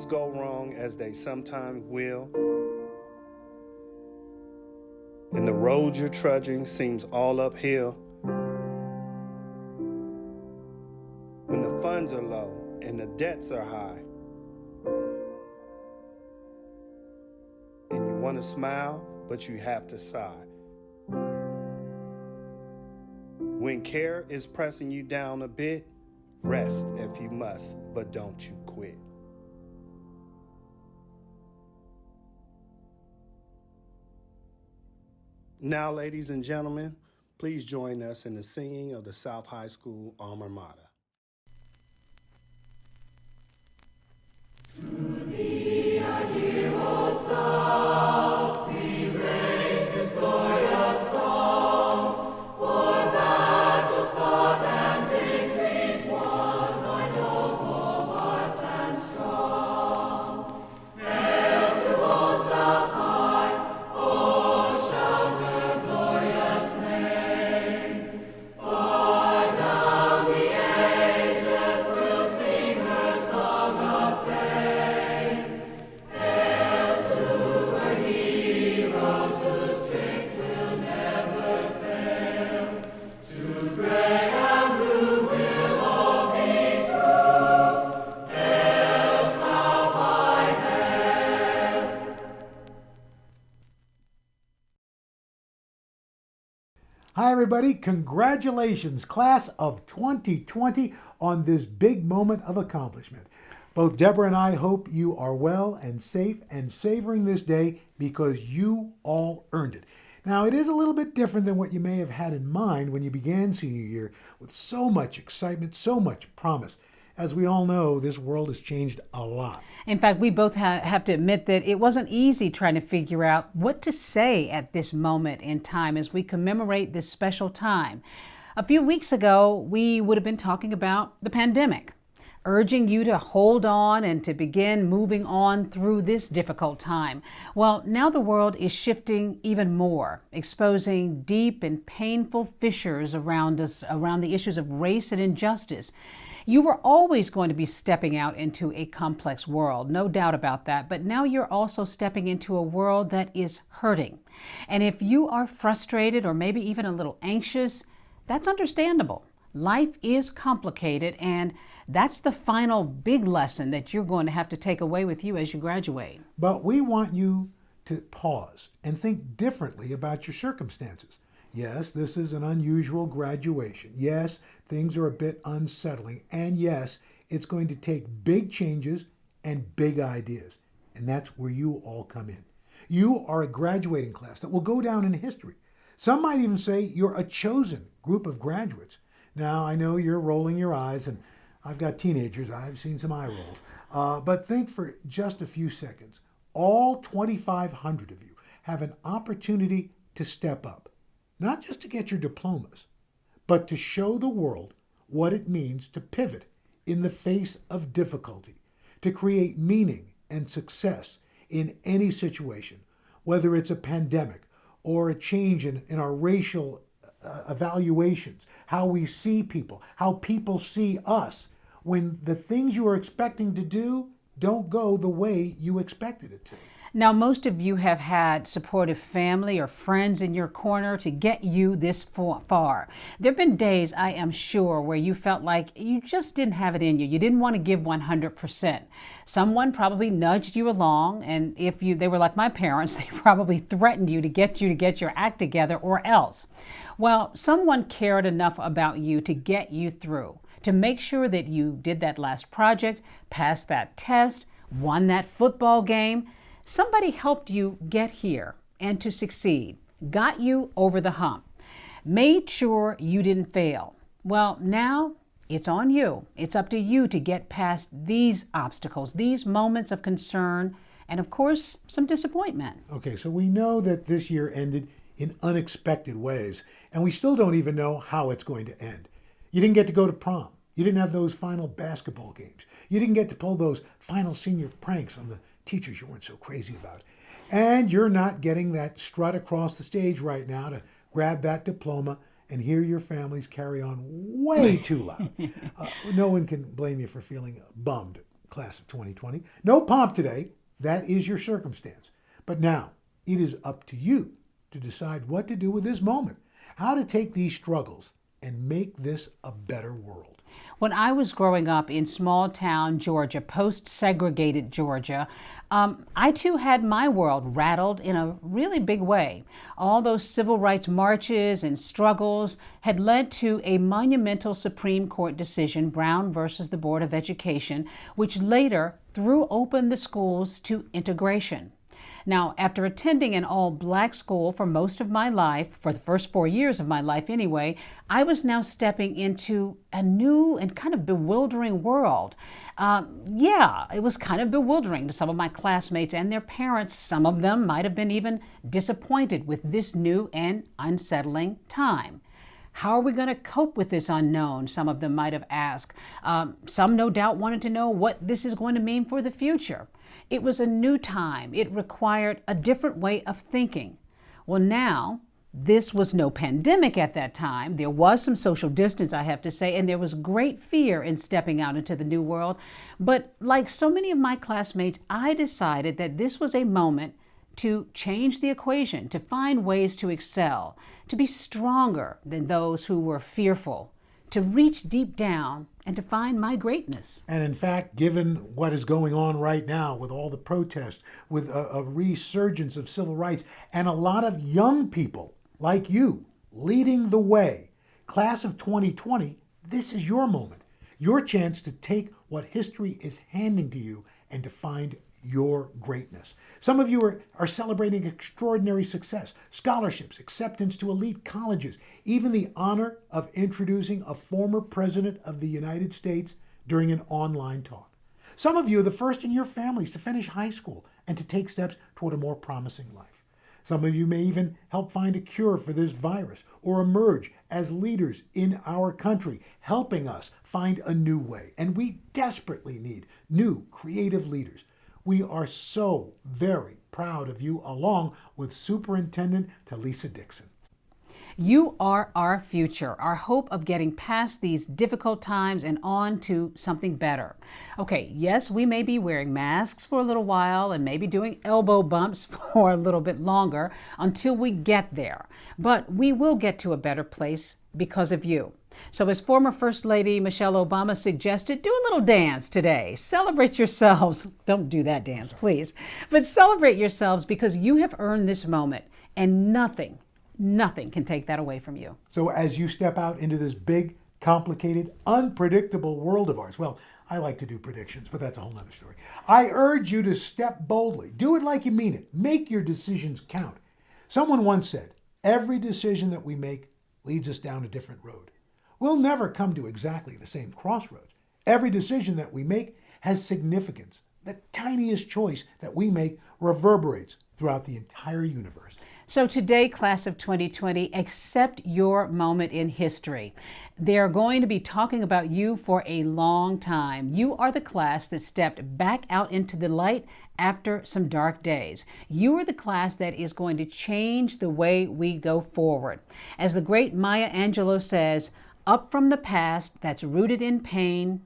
things go wrong, as they sometimes will, and the road you're trudging seems all uphill, when the funds are low and the debts are high, and you want to smile, but you have to sigh. When care is pressing you down a bit, rest if you must, but don't you quit. Now, ladies and gentlemen, please join us in the singing of the South High School Alma Mater. To thee, our dear old South, we raise this glorious song, for battles fought and victories won by noble hearts and strong. Hail to old South High, oh, shout her glorious name. Far down the ages will sing her song of fame. Hail to her heroes whose strength will never fail. To gray and blue will all be true. Hail, South High, hail. Hi, everybody. Congratulations, class of 2020, on this big moment of accomplishment. Both Deborah and I hope you are well and safe and savoring this day because you all earned it. Now, it is a little bit different than what you may have had in mind when you began senior year with so much excitement, so much promise. As we all know, this world has changed a lot. In fact, we both have to admit that it wasn't easy trying to figure out what to say at this moment in time as we commemorate this special time. A few weeks ago, we would have been talking about the pandemic, urging you to hold on and to begin moving on through this difficult time. Well, now the world is shifting even more, exposing deep and painful fissures around us, around the issues of race and injustice. You were always going to be stepping out into a complex world, no doubt about that, but now you're also stepping into a world that is hurting. And if you are frustrated or maybe even a little anxious, that's understandable. Life is complicated, and that's the final big lesson that you're going to have to take away with you as you graduate. But we want you to pause and think differently about your circumstances. Yes, this is an unusual graduation. Yes, things are a bit unsettling. And yes, it's going to take big changes and big ideas. And that's where you all come in. You are a graduating class that will go down in history. Some might even say you're a chosen group of graduates. Now, I know you're rolling your eyes, and I've got teenagers. I've seen some eye rolls. But think for just a few seconds. All 2,500 of you have an opportunity to step up. Not just to get your diplomas, but to show the world what it means to pivot in the face of difficulty, to create meaning and success in any situation, whether it's a pandemic or a change in our racial evaluations, how we see people, how people see us, when the things you are expecting to do don't go the way you expected it to. Now, most of you have had supportive family or friends in your corner to get you this far. There have been days, I am sure, where you felt like you just didn't have it in you. You didn't want to give 100%. Someone probably nudged you along, and if they were like my parents, they probably threatened you to get your act together or else. Well, someone cared enough about you to get you through, to make sure that you did that last project, passed that test, won that football game. Somebody helped you get here and to succeed, got you over the hump, made sure you didn't fail. Well, now it's on you. It's up to you to get past these obstacles, these moments of concern, and of course, some disappointment. Okay, so we know that this year ended in unexpected ways, and we still don't even know how it's going to end. You didn't get to go to prom. You didn't have those final basketball games. You didn't get to pull those final senior pranks on the teachers you weren't so crazy about. And you're not getting that strut across the stage right now to grab that diploma and hear your families carry on way too loud. No one can blame you for feeling bummed. class of 2020. No pomp today. That is your circumstance. But now, it is up to you to decide what to do with this moment, how to take these struggles and make this a better world. When I was growing up in small town Georgia, post-segregated Georgia, I too had my world rattled in a really big way. All those civil rights marches and struggles had led to a monumental Supreme Court decision, Brown versus the Board of Education, which later threw open the schools to integration. Now, after attending an all-black school for most of my life, for the first 4 years of my life anyway, I was now stepping into a new and kind of bewildering world. It was kind of bewildering to some of my classmates and their parents. Some of them might have been even disappointed with this new and unsettling time. How are we going to cope with this unknown? Some of them might have asked. Some no doubt wanted to know what this is going to mean for the future. It was a new time. It required a different way of thinking. Well, now, this was no pandemic at that time. There was some social distance, I have to say, and there was great fear in stepping out into the new world. But like so many of my classmates, I decided that this was a moment to change the equation, to find ways to excel, to be stronger than those who were fearful, to reach deep down and to find my greatness. And in fact, given what is going on right now with all the protests, with a resurgence of civil rights, and a lot of young people like you leading the way, class of 2020, this is your moment, your chance to take what history is handing to you and to find your greatness. Some of you are celebrating extraordinary success, scholarships, acceptance to elite colleges, even the honor of introducing a former president of the United States during an online talk. Some of you are the first in your families to finish high school and to take steps toward a more promising life. Some of you may even help find a cure for this virus or emerge as leaders in our country, helping us find a new way. And we desperately need new creative leaders. We are so very proud of you, along with Superintendent Talisa Dixon. You are our future, our hope of getting past these difficult times and on to something better. Okay, yes, we may be wearing masks for a little while and maybe doing elbow bumps for a little bit longer until we get there. But we will get to a better place because of you. So as former First Lady Michelle Obama suggested, do a little dance today. Celebrate yourselves. Don't do that dance, please. But celebrate yourselves because you have earned this moment and nothing can take that away from you. So as you step out into this big, complicated, unpredictable world of ours, well, I like to do predictions, but that's a whole nother story. I urge you to step boldly. Do it like you mean it. Make your decisions count. Someone once said, every decision that we make leads us down a different road. We'll never come to exactly the same crossroads. Every decision that we make has significance. The tiniest choice that we make reverberates throughout the entire universe. So today, class of 2020, accept your moment in history. They're going to be talking about you for a long time. You are the class that stepped back out into the light after some dark days. You are the class that is going to change the way we go forward. As the great Maya Angelou says, up from the past that's rooted in pain,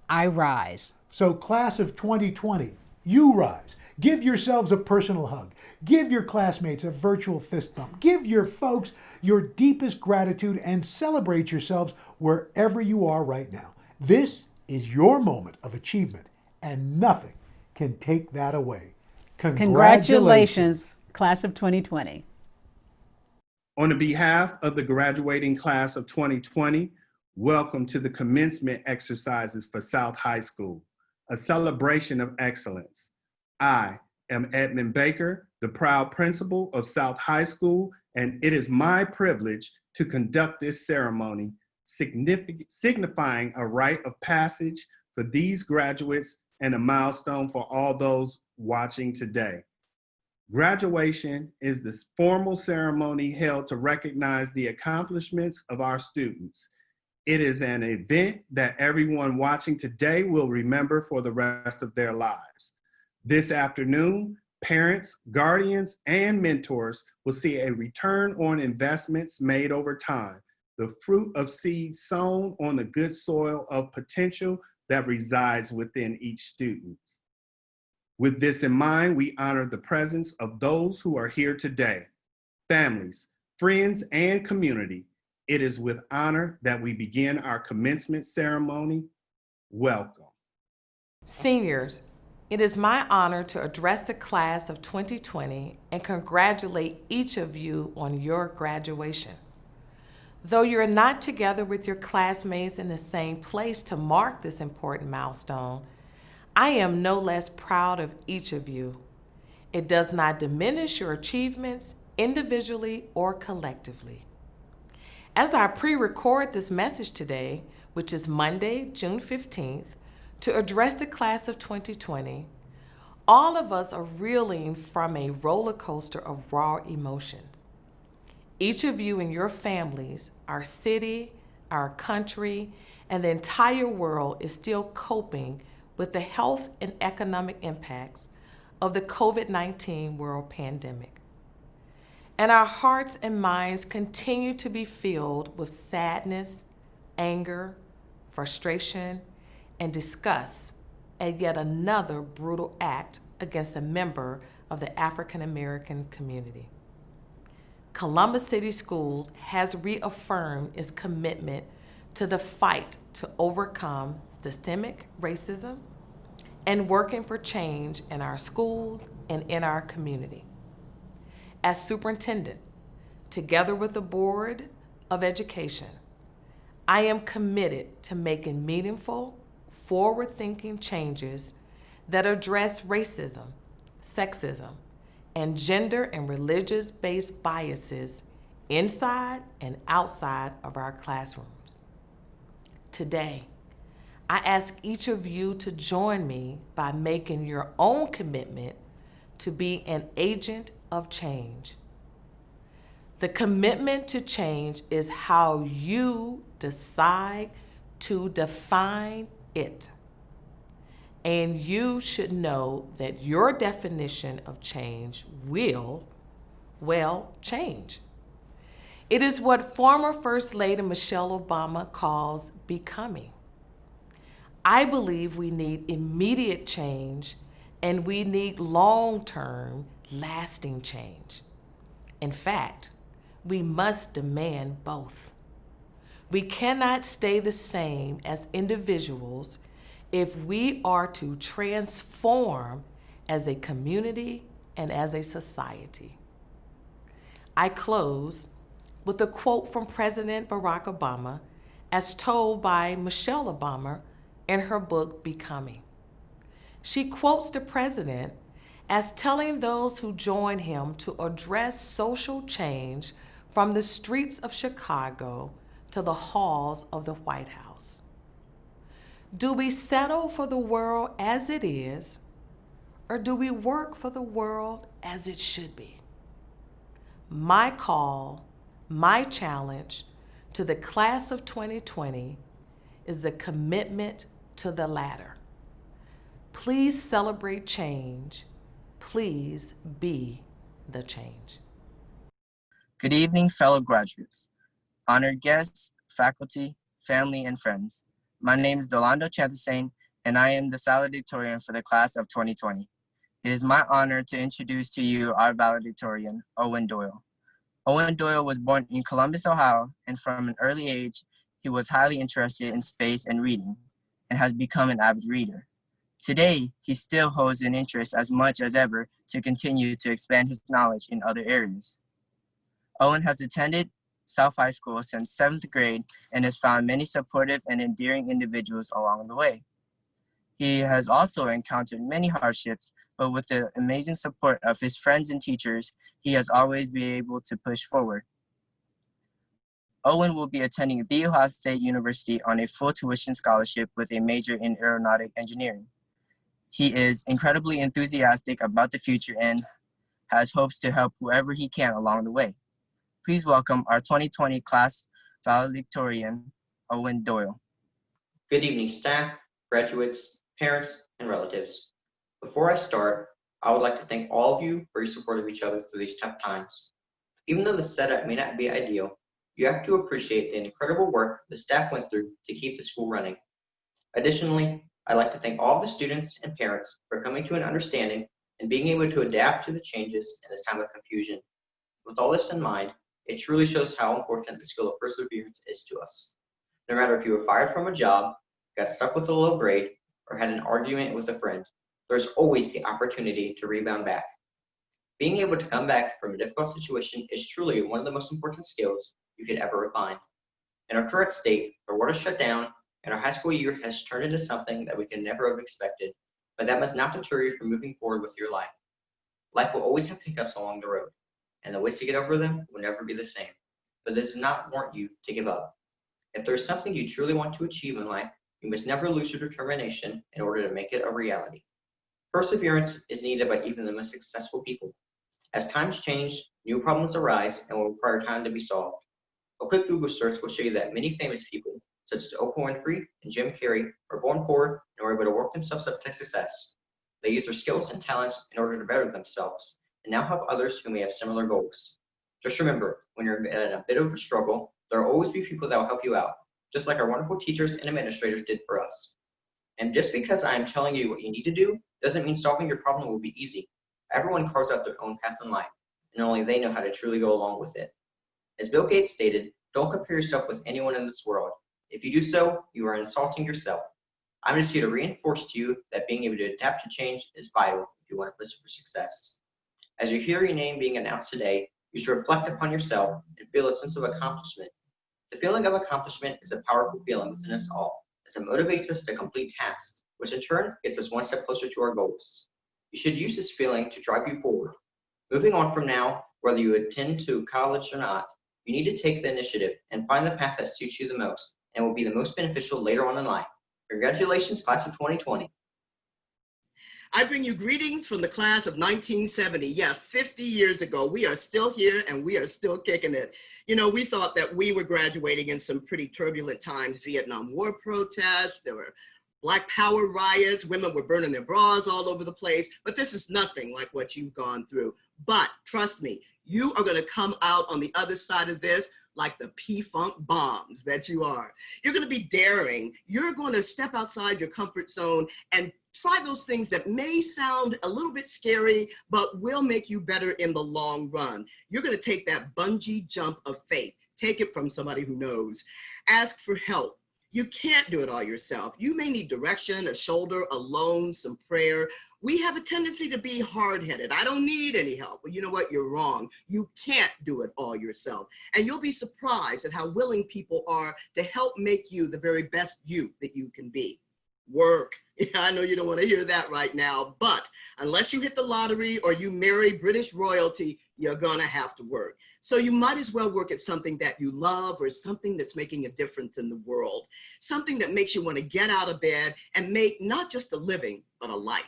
I rise. So class of 2020, you rise. Give yourselves a personal hug. Give your classmates a virtual fist bump. Give your folks your deepest gratitude and celebrate yourselves wherever you are right now. This is your moment of achievement and nothing can take that away. Congratulations, class of 2020. On behalf of the graduating class of 2020, welcome to the commencement exercises for South High School, a celebration of excellence. I am Edmund Baker, the proud principal of South High School, and it is my privilege to conduct this ceremony, signifying a rite of passage for these graduates and a milestone for all those watching today. Graduation is this formal ceremony held to recognize the accomplishments of our students. It is an event that everyone watching today will remember for the rest of their lives. This afternoon, parents, guardians, and mentors will see a return on investments made over time, the fruit of seeds sown on the good soil of potential that resides within each student. With this in mind, we honor the presence of those who are here today, families, friends, and community. It is with honor that we begin our commencement ceremony. Welcome. Seniors, it is my honor to address the class of 2020 and congratulate each of you on your graduation. Though you're not together with your classmates in the same place to mark this important milestone, I am no less proud of each of you. It does not diminish your achievements individually or collectively. As I pre-record this message today, which is Monday, June 15th, to address the class of 2020, all of us are reeling from a roller coaster of raw emotions. Each of you and your families, our city, our country, and the entire world is still coping with the health and economic impacts of the COVID-19 world pandemic. And our hearts and minds continue to be filled with sadness, anger, frustration, and disgust at yet another brutal act against a member of the African American community. Columbus City Schools has reaffirmed its commitment to the fight to overcome systemic racism and working for change in our schools and in our community. As superintendent, together with the Board of Education, I am committed to making meaningful, forward-thinking changes that address racism, sexism, and gender and religious-based biases inside and outside of our classrooms. Today, I ask each of you to join me by making your own commitment to be an agent of change. The commitment to change is how you decide to define it. And you should know that your definition of change will, well, change. It is what former First Lady Michelle Obama calls becoming. I believe we need immediate change and we need long-term, lasting change. In fact, we must demand both. We cannot stay the same as individuals if we are to transform as a community and as a society. I close with a quote from President Barack Obama as told by Michelle Obama in her book, Becoming. She quotes the president as telling those who join him to address social change from the streets of Chicago to the halls of the White House. Do we settle for the world as it is, or do we work for the world as it should be? My call, my challenge to the class of 2020 is a commitment to the latter. Please celebrate change. Please be the change. Good evening, fellow graduates, honored guests, faculty, family, and friends. My name is Delando Chantasane, and I am the valedictorian for the class of 2020. It is my honor to introduce to you our valedictorian, Owen Doyle. Owen Doyle was born in Columbus, Ohio, and from an early age, he was highly interested in space and reading, and has become an avid reader. Today, he still holds an interest as much as ever to continue to expand his knowledge in other areas. Owen has attended South High School since 7th grade and has found many supportive and endearing individuals along the way. He has also encountered many hardships, but with the amazing support of his friends and teachers, he has always been able to push forward. Owen will be attending The Ohio State University on a full tuition scholarship with a major in aeronautic engineering. He is incredibly enthusiastic about the future and has hopes to help whoever he can along the way. Please welcome our 2020 class valedictorian, Owen Doyle. Good evening, staff, graduates, parents, and relatives. Before I start, I would like to thank all of you for your support of each other through these tough times. Even though the setup may not be ideal, you have to appreciate the incredible work the staff went through to keep the school running. Additionally, I'd like to thank all of the students and parents for coming to an understanding and being able to adapt to the changes in this time of confusion. With all this in mind, it truly shows how important the skill of perseverance is to us. No matter if you were fired from a job, got stuck with a low grade, or had an argument with a friend, there's always the opportunity to rebound back. Being able to come back from a difficult situation is truly one of the most important skills you could ever refine. In our current state, the world is shut down, and our high school year has turned into something that we could never have expected, but that must not deter you from moving forward with your life. Life will always have hiccups along the road, and the ways to get over them will never be the same, but this does not warrant you to give up. If there is something you truly want to achieve in life, you must never lose your determination in order to make it a reality. Perseverance is needed by even the most successful people. As times change, new problems arise and will require time to be solved. A quick Google search will show you that many famous people, such as Oprah Winfrey and Jim Carrey, were born poor and were able to work themselves up to success. They use their skills and talents in order to better themselves and now help others who may have similar goals. Just remember, when you're in a bit of a struggle, there will always be people that will help you out, just like our wonderful teachers and administrators did for us. And just because I am telling you what you need to do doesn't mean solving your problem will be easy. Everyone carves out their own path in life, and only they know how to truly go along with it. As Bill Gates stated, don't compare yourself with anyone in this world. If you do so, you are insulting yourself. I'm just here to reinforce to you that being able to adapt to change is vital if you want to pursue for success. As you hear your name being announced today, you should reflect upon yourself and feel a sense of accomplishment. The feeling of accomplishment is a powerful feeling within us all, as it motivates us to complete tasks, which in turn gets us one step closer to our goals. You should use this feeling to drive you forward. Moving on from now, whether you attend to college or not, you need to take the initiative and find the path that suits you the most and will be the most beneficial later on in life. Congratulations, class of 2020. I bring you greetings from the class of 1970. Yeah, 50 years ago. We are still here and we are still kicking it. You know, we thought that we were graduating in some pretty turbulent times. Vietnam War protests, there were Black Power riots, women were burning their bras all over the place, but this is nothing like what you've gone through. But trust me, you are gonna come out on the other side of this like the P-Funk bombs that you are. You're gonna be daring. You're gonna step outside your comfort zone and try those things that may sound a little bit scary, but will make you better in the long run. You're gonna take that bungee jump of faith. Take it from somebody who knows. Ask for help. You can't do it all yourself. You may need direction, a shoulder, a loan, some prayer. We have a tendency to be hard-headed. I don't need any help. Well, you know what? You're wrong. You can't do it all yourself. And you'll be surprised at how willing people are to help make you the very best you that you can be. Work. Yeah, I know you don't want to hear that right now, but unless you hit the lottery or you marry British royalty, you're gonna have to work. So you might as well work at something that you love or something that's making a difference in the world, something that makes you want to get out of bed and make not just a living, but a life.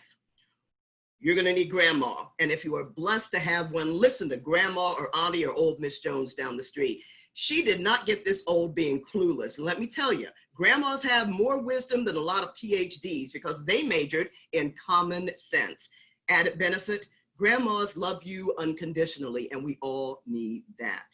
You're gonna need grandma, and if you are blessed to have one, listen to grandma or auntie or old Miss Jones down the street. She did not get this old being clueless. And let me tell you, grandmas have more wisdom than a lot of PhDs because they majored in common sense. Added benefit, grandmas love you unconditionally, and we all need that.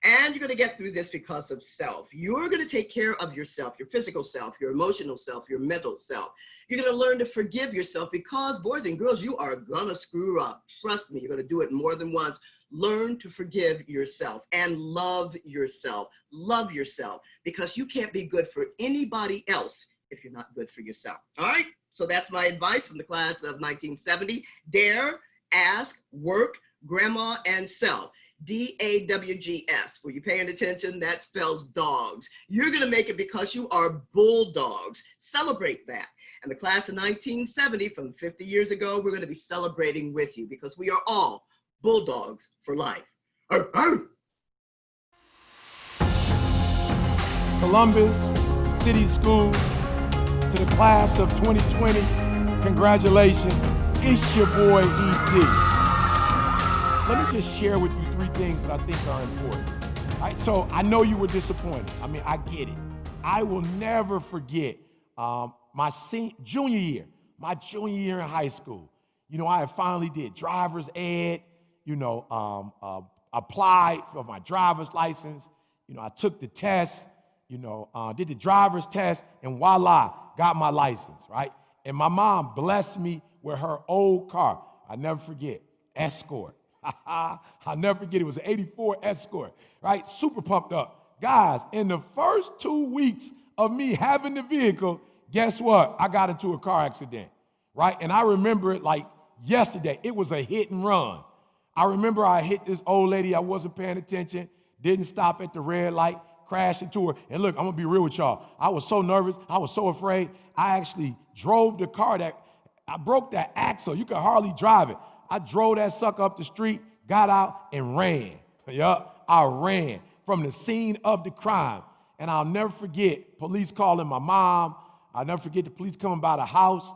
And you're gonna get through this because of self. You're gonna take care of yourself, your physical self, your emotional self, your mental self. You're gonna learn to forgive yourself because boys and girls, you are gonna screw up. Trust me, you're gonna do it more than once. Learn to forgive yourself and love yourself. Love yourself because you can't be good for anybody else if you're not good for yourself. All right, so that's my advice from the class of 1970. Dare, ask, work, grandma, and self. DAWGS. Were you paying attention? That spells dogs. You're gonna make it because you are bulldogs. Celebrate that. And the class of 1970 from 50 years ago, we're gonna be celebrating with you because we are all bulldogs for life. Arr, arr. Columbus City Schools, to the class of 2020, congratulations. It's your boy, E.T. Let me just share with you 3 things that I think are important. All right, so I know you were disappointed. I mean, I get it. I will never forget my junior year in high school. You know, I finally did driver's ed, applied for my driver's license. You know, I took the test, did the driver's test, and voila, got my license, right? And my mom blessed me with her old car. I never forget, Escort. I'll never forget, it was an 84 Escort, right? Super pumped up. Guys, in the first 2 weeks of me having the vehicle, guess what? I got into a car accident, right? And I remember it like yesterday. It was a hit and run. I remember I hit this old lady. I wasn't paying attention, didn't stop at the red light, crashed into her. And look, I'm gonna be real with y'all. I was so nervous. I was so afraid. I actually drove the car I broke that axle. You could hardly drive it. I drove that sucker up the street, got out, and ran. Yup, I ran from the scene of the crime. And I'll never forget police calling my mom. I'll never forget the police coming by the house.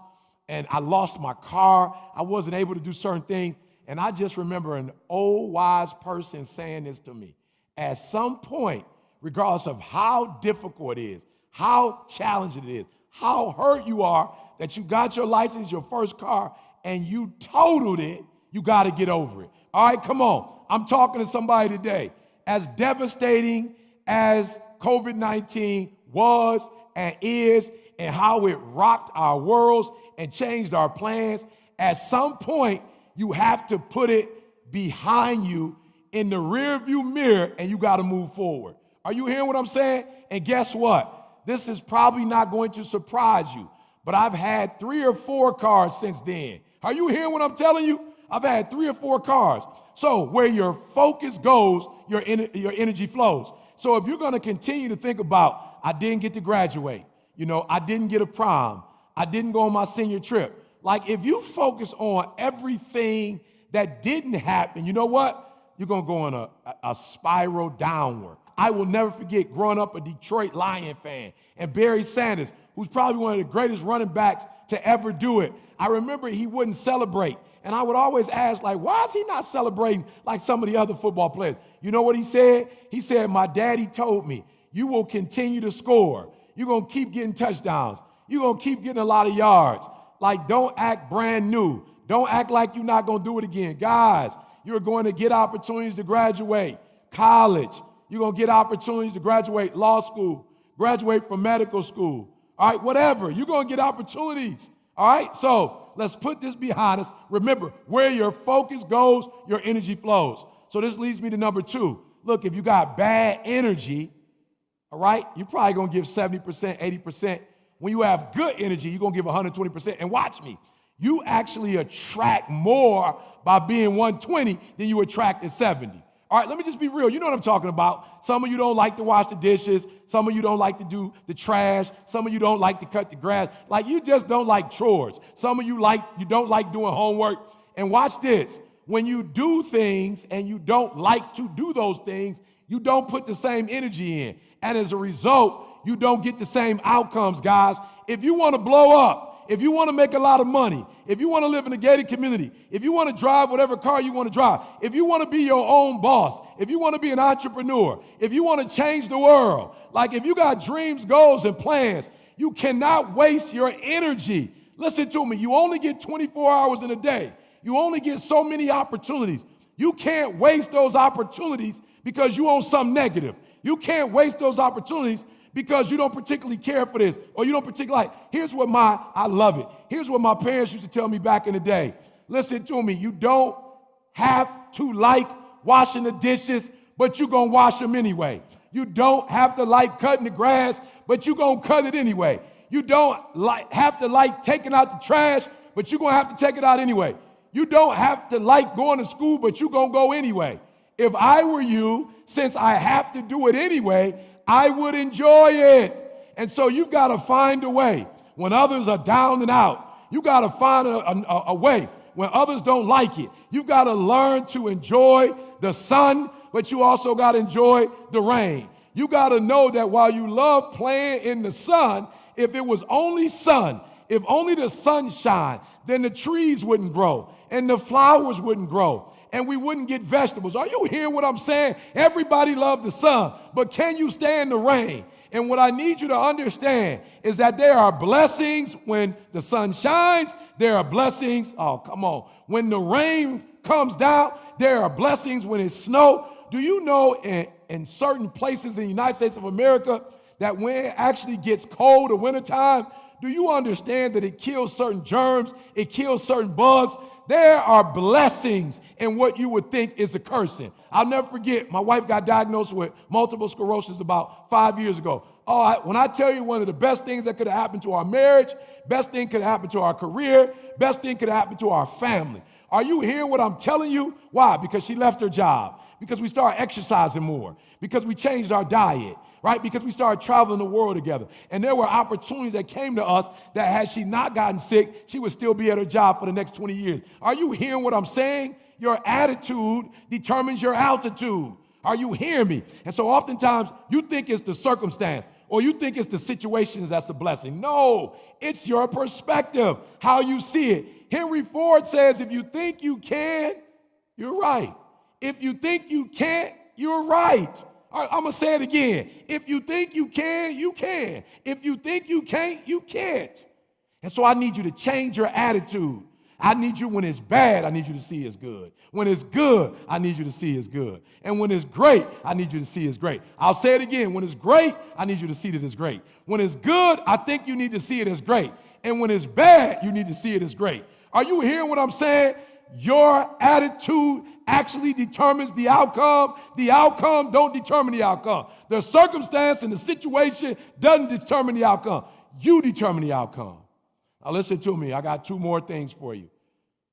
And I lost my car. I wasn't able to do certain things. And I just remember an old wise person saying this to me. At some point, regardless of how difficult it is, how challenging it is, how hurt you are that you got your license, your first car, and you totaled it, you got to get over it. All right, come on. I'm talking to somebody today. As devastating as COVID-19 was and is, and how it rocked our worlds and changed our plans, at some point, you have to put it behind you in the rearview mirror, and you got to move forward. Are you hearing what I'm saying? And guess what? This is probably not going to surprise you, but I've had 3 or 4 cars since then. Are you hearing what I'm telling you? I've had 3 or 4 cars. So where your focus goes, your energy flows. So if you're going to continue to think about, I didn't get to graduate, I didn't get a prom, I didn't go on my senior trip. Like if you focus on everything that didn't happen, you know what? You're going to go on a spiral downward. I will never forget growing up a Detroit Lion fan and Barry Sanders, who's probably one of the greatest running backs to ever do it. I remember he wouldn't celebrate. And I would always ask, like, why is he not celebrating like some of the other football players? You know what he said? He said, my daddy told me, you will continue to score. You're going to keep getting touchdowns. You're going to keep getting a lot of yards. Like, don't act brand new. Don't act like you're not going to do it again. Guys, you're going to get opportunities to graduate college. You're going to get opportunities to graduate law school, graduate from medical school. All right, whatever. You're going to get opportunities. All right, so let's put this behind us. Remember, where your focus goes, your energy flows. So this leads me to number 2. Look, if you got bad energy, all right, you're probably going to give 70%, 80%. When you have good energy, you're going to give 120%. And watch me. You actually attract more by being 120 than you attract at 70. All right, let me just be real. You know what I'm talking about. Some of you don't like to wash the dishes. Some of you don't like to do the trash. Some of you don't like to cut the grass. Like you just don't like chores. Some of you don't like doing homework. And watch this. When you do things and you don't like to do those things, you don't put the same energy in. And as a result, you don't get the same outcomes, guys. If you want to blow up, if you want to make a lot of money, if you want to live in a gated community, if you want to drive whatever car you want to drive, if you want to be your own boss, if you want to be an entrepreneur, if you want to change the world, like if you got dreams, goals, and plans, you cannot waste your energy. Listen to me. You only get 24 hours in a day. You only get so many opportunities. You can't waste those opportunities because you own something negative. You can't waste those opportunities because you don't particularly care for this or you don't particularly like. I love it. Here's what my parents used to tell me back in the day. Listen to me. You don't have to like washing the dishes, but you're going to wash them anyway. You don't have to like cutting the grass, but you're going to cut it anyway. You don't have to like taking out the trash, but you're going to have to take it out anyway. You don't have to like going to school, but you're going to go anyway. If I were you, since I have to do it anyway, I would enjoy it. And so you got to find a way. When others are down and out, you got to find a way. When others don't like it, you got to learn to enjoy the sun, but you also got to enjoy the rain. You got to know that while you love playing in the sun, if it was only sun, if only the sunshine, then the trees wouldn't grow and the flowers wouldn't grow and we wouldn't get vegetables. Are you hearing what I'm saying? Everybody loves the sun, but can you stand the rain? And what I need you to understand is that there are blessings when the sun shines. There are blessings, when the rain comes down. There are blessings when it snows. Do you know in certain places in the United States of America that when it actually gets cold or wintertime, do you understand that it kills certain germs, it kills certain bugs? There are blessings in what you would think is a cursing. I'll never forget, my wife got diagnosed with multiple sclerosis about 5 years ago. When I tell you one of the best things that could have happened to our marriage, best thing could have happened to our career, best thing could have happened to our family. Are you hearing what I'm telling you? Why? Because she left her job, because we started exercising more, because we changed our diet, right? Because we started traveling the world together. And there were opportunities that came to us that had she not gotten sick, she would still be at her job for the next 20 years. Are you hearing what I'm saying? Your attitude determines your altitude. Are you hearing me? And so oftentimes you think it's the circumstance or you think it's the situations that's a blessing. No, it's your perspective, how you see it. Henry Ford says, if you think you can, you're right. If you think you can't, you're right. I'm going to say it again. If you think you can, you can. If you think you can't, you can't. And so I need you to change your attitude. I need you, when it's bad, I need you to see it's good. When it's good, I need you to see it's good. And when it's great, I need you to see it's great. I'll say it again. When it's great, I need you to see that it's great. When it's good, I think you need to see it as great. And when it's bad, you need to see it as great. Are you hearing what I'm saying? Your attitude actually determines the outcome. The outcome don't determine the outcome. The circumstance and the situation doesn't determine the outcome. You determine the outcome. Now listen to me. I got two more things for you.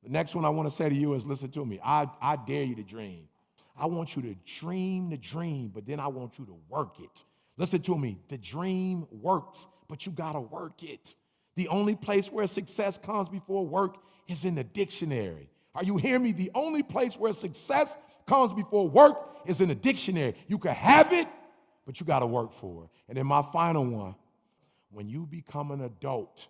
The next one I want to say to you is, listen to me. I dare you to dream. I want you to dream the dream, but then I want you to work it. Listen to me. The dream works, but you got to work it. The only place where success comes before work is in the dictionary. Are you hearing me? The only place where success comes before work is in the dictionary. You can have it, but you got to work for it. And then my final one, when you become an adult,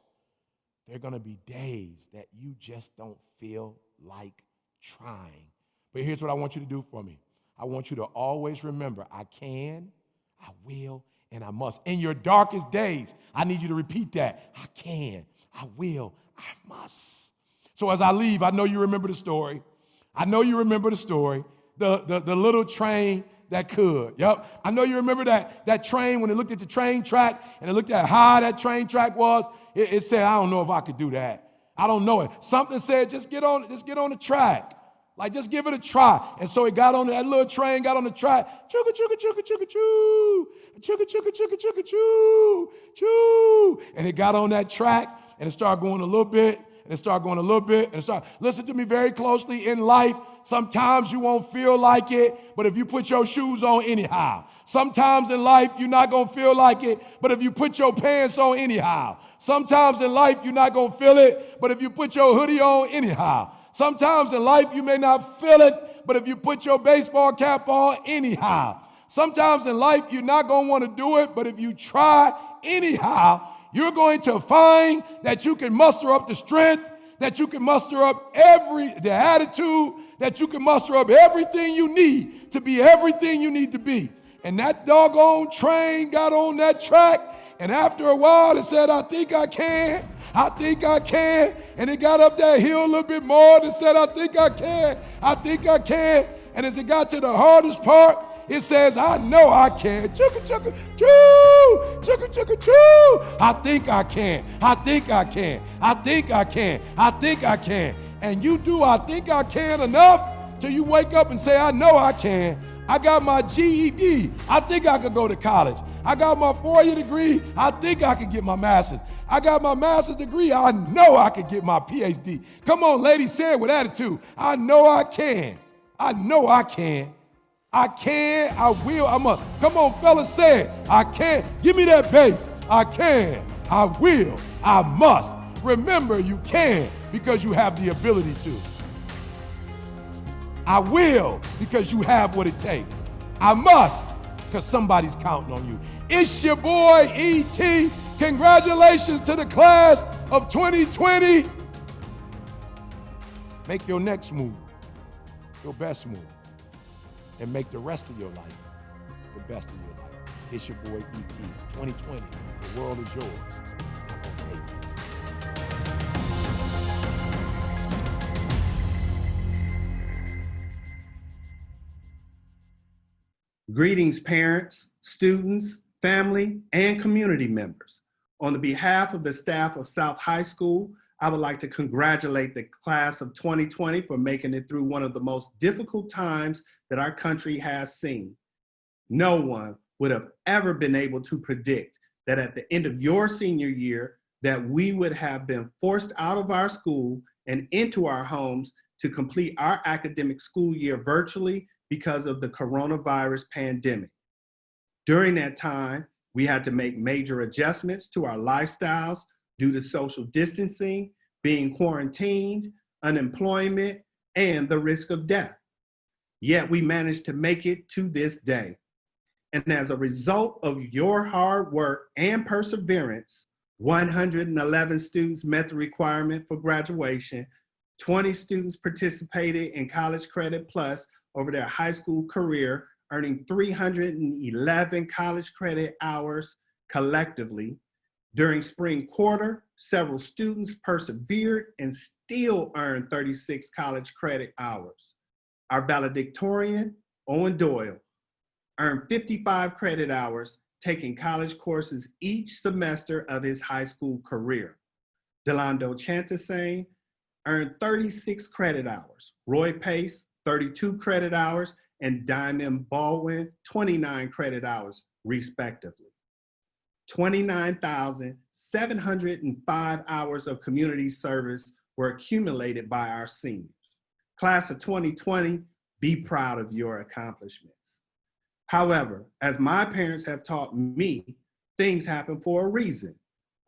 there are going to be days that you just don't feel like trying. But here's what I want you to do for me. I want you to always remember, I can, I will, and I must. In your darkest days, I need you to repeat that. I can, I will, I must. So as I leave, I know you remember the story. I know you remember the story. The little train that could. Yep. I know you remember that train when it looked at the train track and it looked at how high that train track was. It said, I don't know if I could do that. I don't know it. Something said, just get on the track. Like, just give it a try. And so it got on that little train, got on the track. Chugga, chugga, chugga, chugga, choo. Chugga, chugga, chugga, chugga, choo. Choo. And it got on that track and it started going a little bit. And start going a little bit and start. Listen to me very closely. In life, sometimes you won't feel like it, but if you put your shoes on anyhow. Sometimes in life, you're not going to feel like it, but if you put your pants on anyhow. Sometimes in life, you're not going to feel it, but if you put your hoodie on anyhow. Sometimes in life, you may not feel it, but if you put your baseball cap on anyhow. Sometimes in life, you're not going to want to do it, but if you try anyhow, you're going to find that you can muster up the strength, that you can muster up the attitude, that you can muster up everything you need to be everything you need to be. And that doggone train got on that track, and after a while it said, I think I can, I think I can. And it got up that hill a little bit more and said, I think I can, I think I can. And as it got to the hardest part, it says, I know I can. Chugga, chugga, choo. Chugga, chugga, choo. I think I can. I think I can. I think I can. I think I can. And you do I think I can enough till you wake up and say, I know I can. I got my GED. I think I could go to college. I got my 4-year degree. I think I could get my master's. I got my master's degree. I know I could get my PhD. Come on, ladies, say it with attitude. I know I can. I know I can. I can, I will, come on, fellas, say it. I can. Give me that bass. I can, I will, I must. Remember, you can because you have the ability to. I will because you have what it takes. I must because somebody's counting on you. It's your boy, E.T. Congratulations to the class of 2020. Make your next move your best move. And make the rest of your life the best of your life. It's your boy, E.T. 2020. The world is yours. I'm going to take it. Greetings, parents, students, family, and community members. On the behalf of the staff of South High School, I would like to congratulate the class of 2020 for making it through one of the most difficult times that our country has seen. No one would have ever been able to predict that at the end of your senior year, that we would have been forced out of our school and into our homes to complete our academic school year virtually because of the coronavirus pandemic. During that time, we had to make major adjustments to our lifestyles due to social distancing, being quarantined, unemployment, and the risk of death. Yet we managed to make it to this day. And as a result of your hard work and perseverance, 111 students met the requirement for graduation, 20 students participated in College Credit Plus over their high school career, earning 311 college credit hours collectively. During spring quarter, several students persevered and still earned 36 college credit hours. Our valedictorian, Owen Doyle, earned 55 credit hours, taking college courses each semester of his high school career. Delando Chantasane earned 36 credit hours. Roy Pace, 32 credit hours, and Diamond Baldwin, 29 credit hours, respectively. 29,705 hours of community service were accumulated by our seniors. Class of 2020, be proud of your accomplishments. However, as my parents have taught me, things happen for a reason.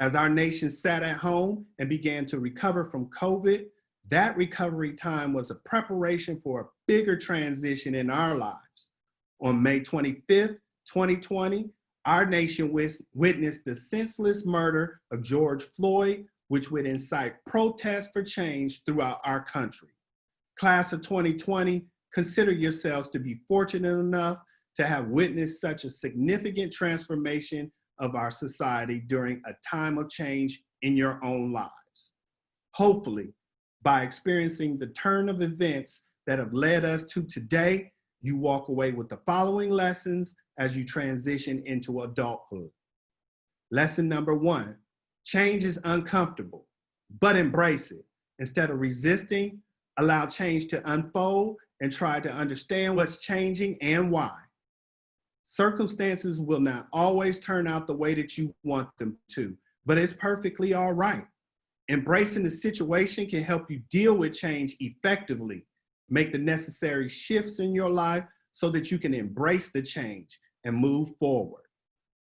As our nation sat at home and began to recover from COVID, that recovery time was a preparation for a bigger transition in our lives. On May 25th, 2020, our nation witnessed the senseless murder of George Floyd, which would incite protests for change throughout our country. Class of 2020, consider yourselves to be fortunate enough to have witnessed such a significant transformation of our society during a time of change in your own lives. Hopefully, by experiencing the turn of events that have led us to today, you walk away with the following lessons as you transition into adulthood. Lesson number 1, change is uncomfortable, but embrace it. Instead of resisting, allow change to unfold and try to understand what's changing and why. Circumstances will not always turn out the way that you want them to, but it's perfectly all right. Embracing the situation can help you deal with change effectively, make the necessary shifts in your life so that you can embrace the change and move forward.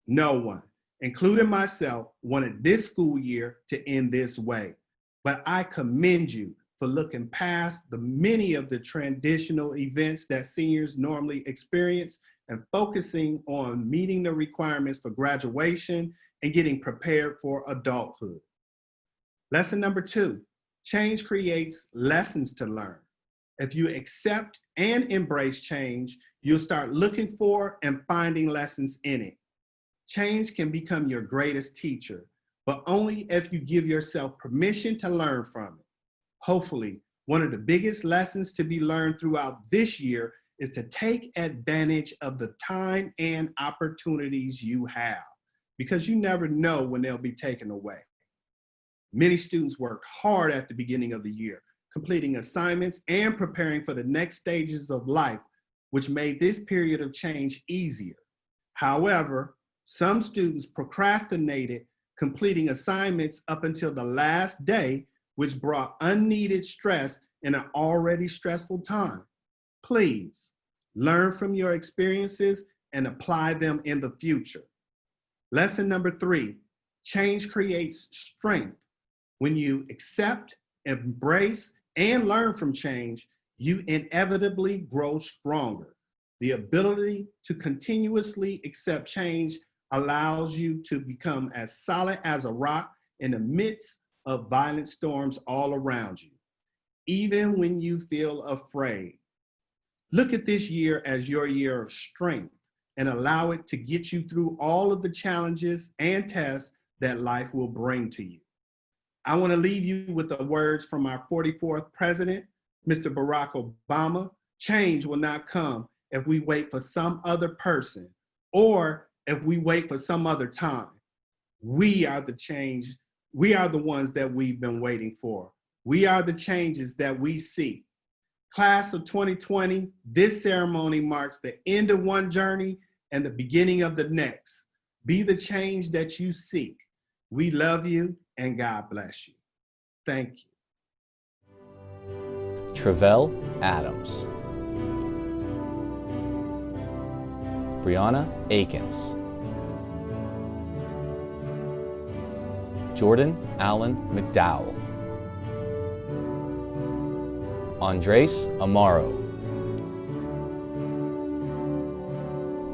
No one, including myself, wanted this school year to end this way, but I commend you for looking past the many of the traditional events that seniors normally experience and focusing on meeting the requirements for graduation and getting prepared for adulthood. Lesson number 2, change creates lessons to learn. If you accept and embrace change, you'll start looking for and finding lessons in it. Change can become your greatest teacher, but only if you give yourself permission to learn from it. Hopefully, one of the biggest lessons to be learned throughout this year is to take advantage of the time and opportunities you have, because you never know when they'll be taken away. Many students work hard at the beginning of the year, completing assignments and preparing for the next stages of life, which made this period of change easier. However, some students procrastinated completing assignments up until the last day, which brought unneeded stress in an already stressful time. Please learn from your experiences and apply them in the future. Lesson number 3, change creates strength. When you accept, embrace, and learn from change, you inevitably grow stronger. The ability to continuously accept change allows you to become as solid as a rock in the midst of violent storms all around you, even when you feel afraid. Look at this year as your year of strength and allow it to get you through all of the challenges and tests that life will bring to you. I want to leave you with the words from our 44th president, Mr. Barack Obama. Change will not come if we wait for some other person or if we wait for some other time. We are the change. We are the ones that we've been waiting for. We are the changes that we seek. Class of 2020, this ceremony marks the end of one journey and the beginning of the next. Be the change that you seek. We love you and God bless you. Thank you. Travell Adams, Brianna Akins, Jordan Allen McDowell, Andres Amaro,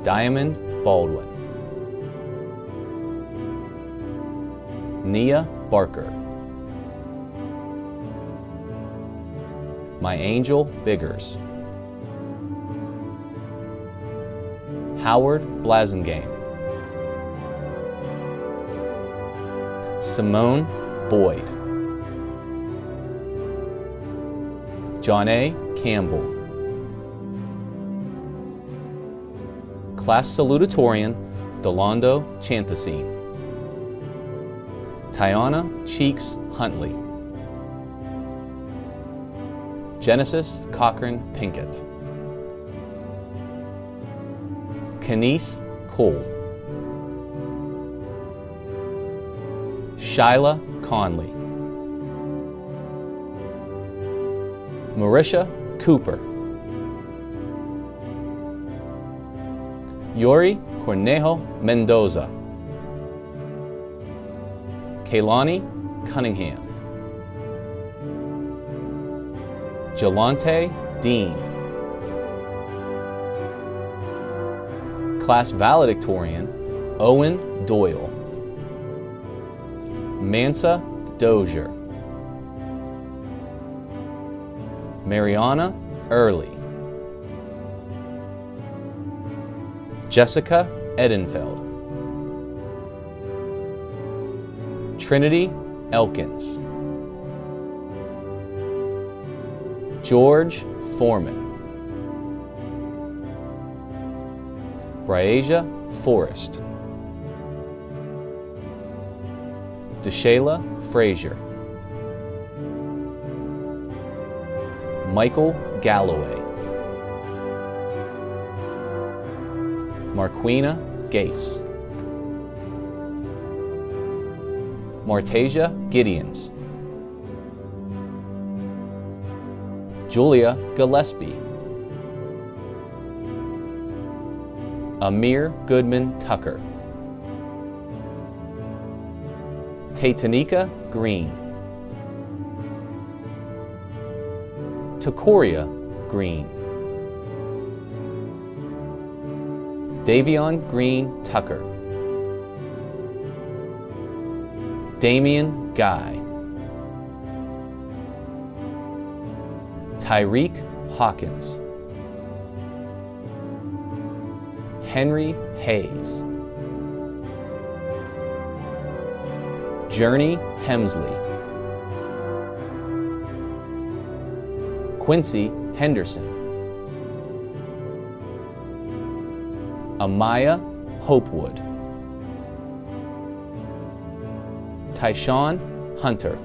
Diamond Baldwin, Nia Barker, My Angel Biggers, Howard Blasingame, Simone Boyd, John A. Campbell, Class Salutatorian Delando Chanthasine, Tiana Cheeks Huntley, Genesis Cochran Pinkett, Kenise Cole, Shyla Conley, Marisha Cooper, Yori Cornejo Mendoza, Kaylani Cunningham, Jelante Dean, Class Valedictorian Owen Doyle, Mansa Dozier, Mariana Early, Jessica Edenfeld, Trinity Elkins, George Foreman, Bryasia Forrest, Deshayla Frazier, Michael Galloway, Marquina Gates, Martasia Gideons, Julia Gillespie, Amir Goodman Tucker, Taytanika Green, Takoria Green, Davion Green Tucker, Damian Guy, Tyreek Hawkins, Henry Hayes, Journey Hemsley, Quincy Henderson, Amaya Hopewood, Tyshawn Hunter,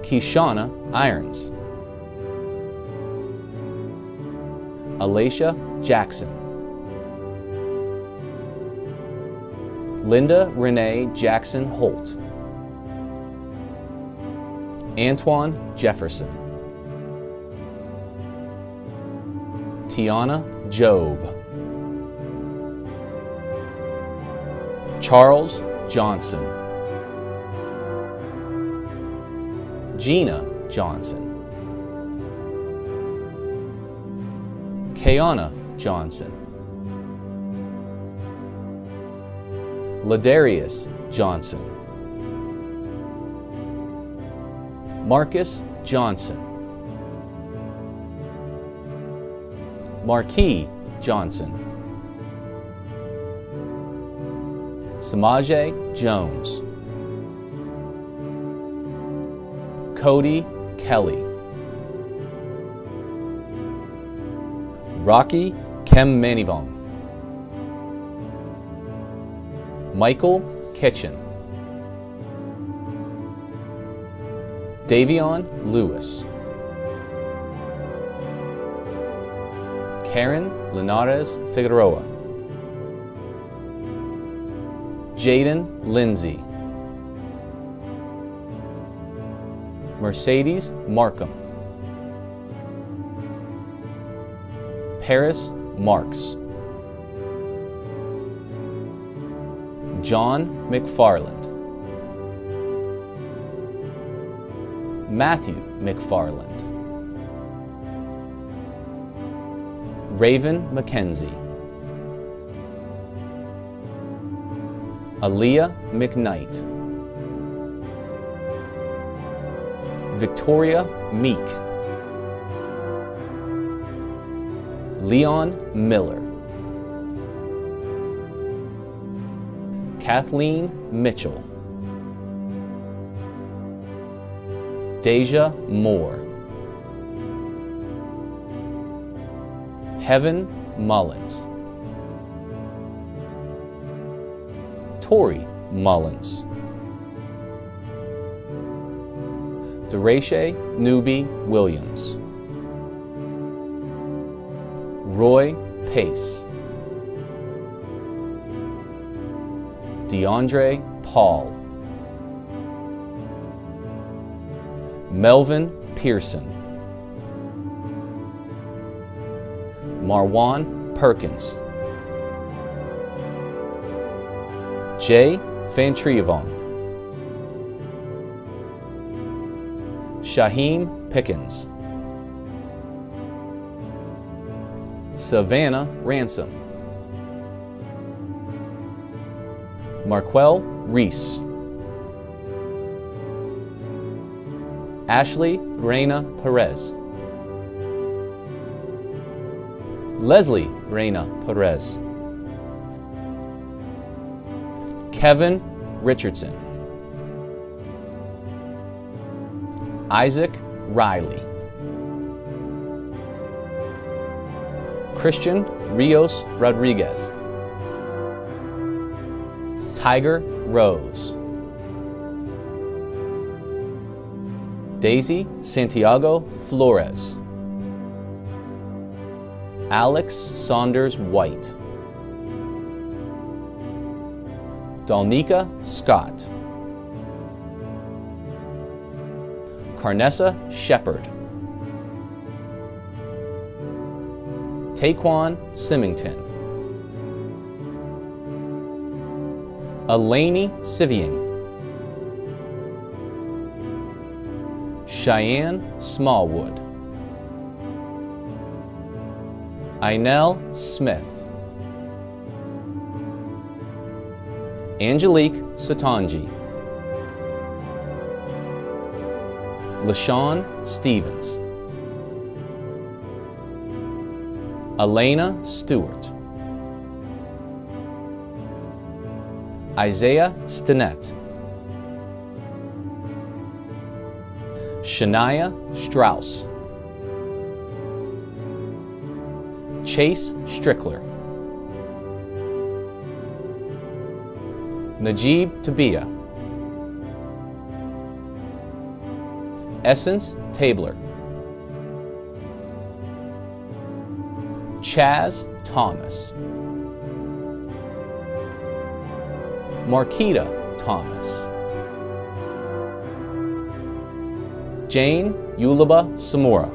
Keishana Irons, Alacia Jackson, Linda Renee Jackson Holt, Antoine Jefferson, Tiana Job, Charles Johnson, Gina Johnson, Kayana Johnson, Ladarius Johnson, Marcus Johnson, Marquis Johnson, Samaje Jones, Cody Kelly, Rocky Kem Manivong, Michael Kitchen, Davion Lewis, Karen Linares Figueroa, Jaden Lindsay, Mercedes Markham, Paris Marks, John McFarland, Matthew McFarland, Raven McKenzie, Aaliyah McKnight, Victoria Meek, Leon Miller, Kathleen Mitchell, Deja Moore, Heaven Mullins, Tori Mullins, Dereche Newby Williams, Roy Pace, DeAndre Paul, Melvin Pearson, Marwan Perkins, Jay Fantriavon, Shaheem Pickens, Savannah Ransom, Marquel Reese, Ashley Reyna Perez, Leslie Reyna Perez, Kevin Richardson, Isaac Riley, Christian Rios Rodriguez, Tiger Rose, Daisy Santiago Flores, Alex Saunders White, Dalnika Scott, Carnessa Shepard, Taquan Symington, Elaney Sivian, Cheyenne Smallwood, Inel Smith, Angelique Satanji, LaShawn Stevens, Elena Stewart, Isaiah Stinnett, Shania Strauss, Chase Strickler, Najib Tabia, Essence Tabler, Chaz Thomas, Marquita Thomas, Jane Yulaba Samora,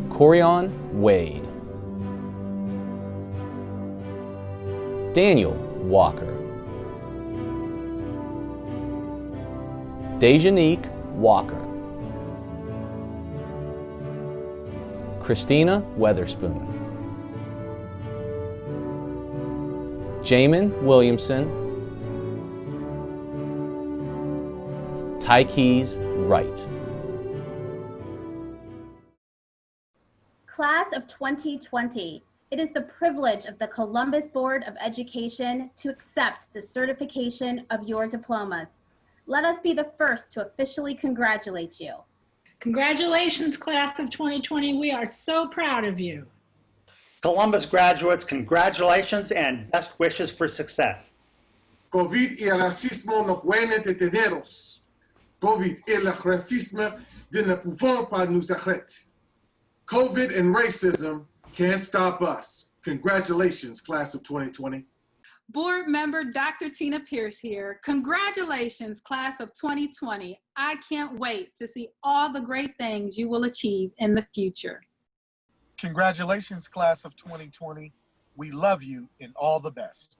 Corion Wade, Daniel Walker, Dejanique Walker, Christina Weatherspoon, Jamin Williamson, Tykees Wright. Class of 2020, it is the privilege of the Columbus Board of Education to accept the certification of your diplomas. Let us be the first to officially congratulate you. Congratulations, class of 2020. We are so proud of you. Columbus graduates, congratulations and best wishes for success. COVID y el racismo no pueden detenernos. COVID y el racismo ne pouvons pas nous arrêter. COVID and racism can't stop us. Congratulations, class of 2020. Board member Dr. Tina Pierce here. Congratulations, class of 2020. I can't wait to see all the great things you will achieve in the future. Congratulations, class of 2020. We love you and all the best.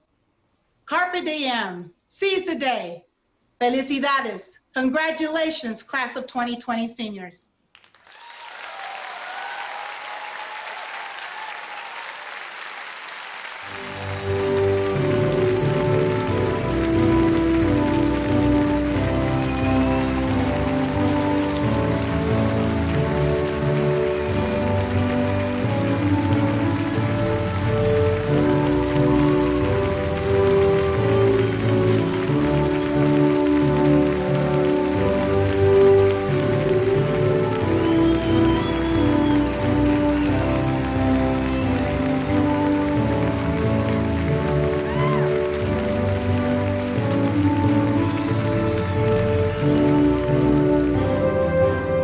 Carpe diem, seize the day. Felicidades. Congratulations, class of 2020 seniors.